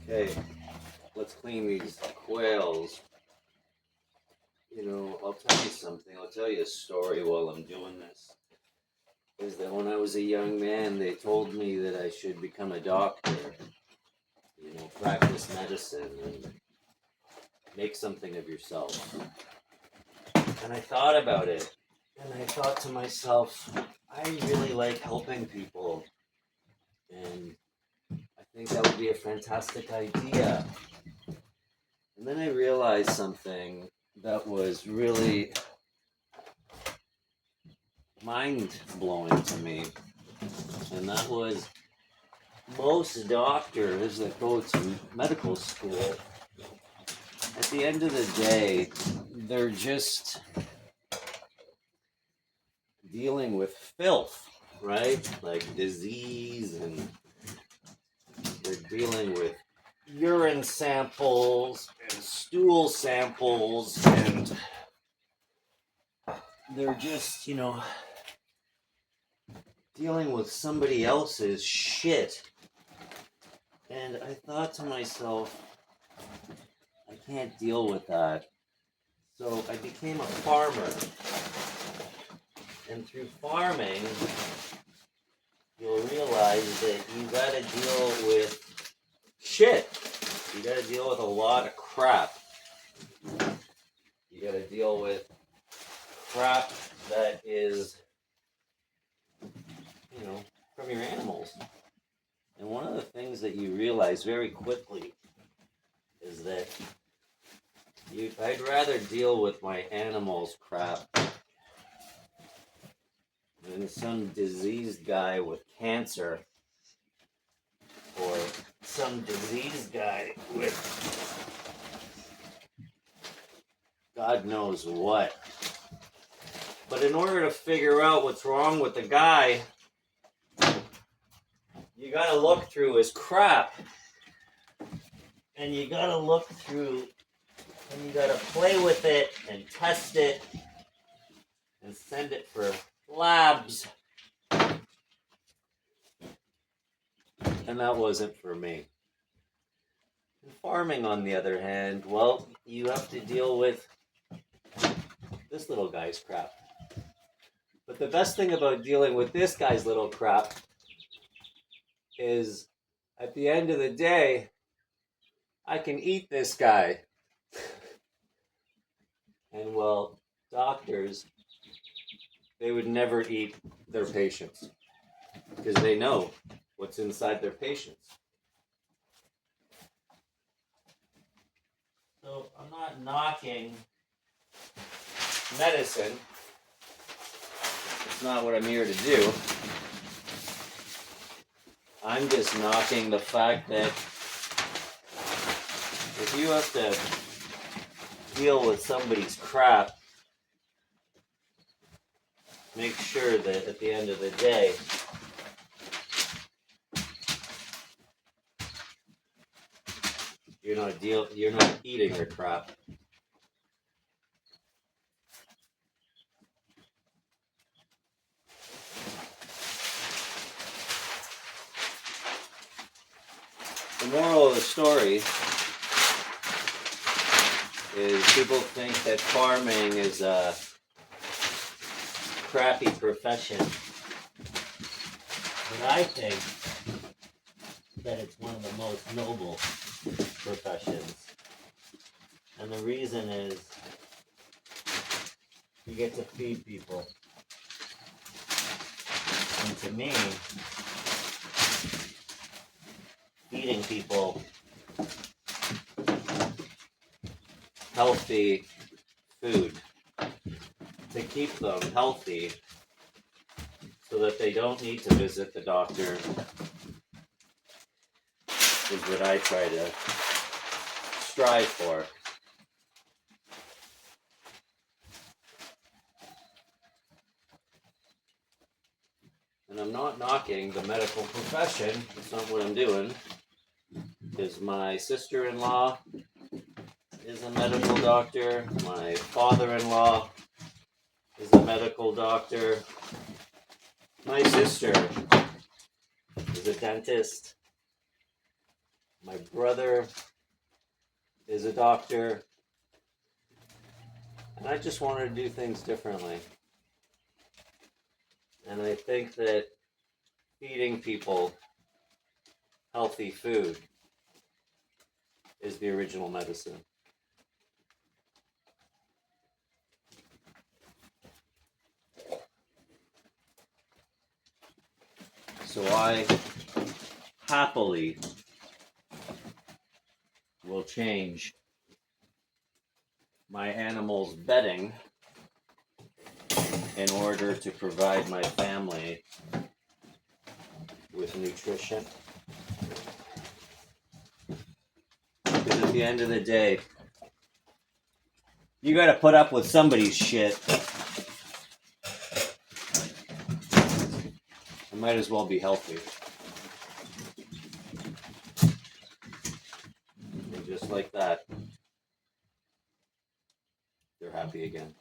Okay, let's clean these quails. I'll tell you something. I'll tell you a story while I'm doing this. Is that when I was a young man, they told me that I should become a doctor, practice medicine and make something of yourself. And I thought about it, and I thought to myself, I really like helping people, and I think that would be a fantastic idea. And then I realized something that was really mind-blowing to me, and that was most doctors that go to medical school, at the end of the day, they're just dealing with filth, right? Like disease, and they're dealing with urine samples and stool samples, and they're just, dealing with somebody else's shit. And I thought to myself, I can't deal with that. So I became a farmer. And through farming, you'll realize that you gotta deal with shit. You gotta deal with a lot of crap. You gotta deal with crap that is, from your animals. And one of the things that you realize very quickly is that I'd rather deal with my animals' crap than some diseased guy with cancer or some diseased guy with God knows what. But in order to figure out what's wrong with the guy, you gotta look through his crap. And you gotta look through, and you gotta play with it and test it and send it for labs. And that wasn't for me. And farming, on the other hand, well, you have to deal with this little guy's crap. But the best thing about dealing with this guy's little crap is, at the end of the day, I can eat this guy. And well, doctors, they would never eat their patients because they know what's inside their patients. So I'm not knocking medicine. It's not what I'm here to do. I'm just knocking the fact that if you have to deal with somebody's crap, make sure that at the end of the day, you're not eating their crap. The moral of the story is people think that farming is a crappy profession. But I think that it's one of the most noble professions. And the reason is you get to feed people. And to me, feeding people healthy food to keep them healthy so that they don't need to visit the doctor is what I try to strive for. And I'm not knocking the medical profession. That's not what I'm doing. Because my sister-in-law is a medical doctor. My father-in-law is a medical doctor. My sister is a dentist. My brother is a doctor, and I just wanted to do things differently. And I think that feeding people healthy food is the original medicine. So I happily will change my animals' bedding in order to provide my family with nutrition. Because at the end of the day, you gotta put up with somebody's shit. I might as well be healthy. And just like that, they're happy again.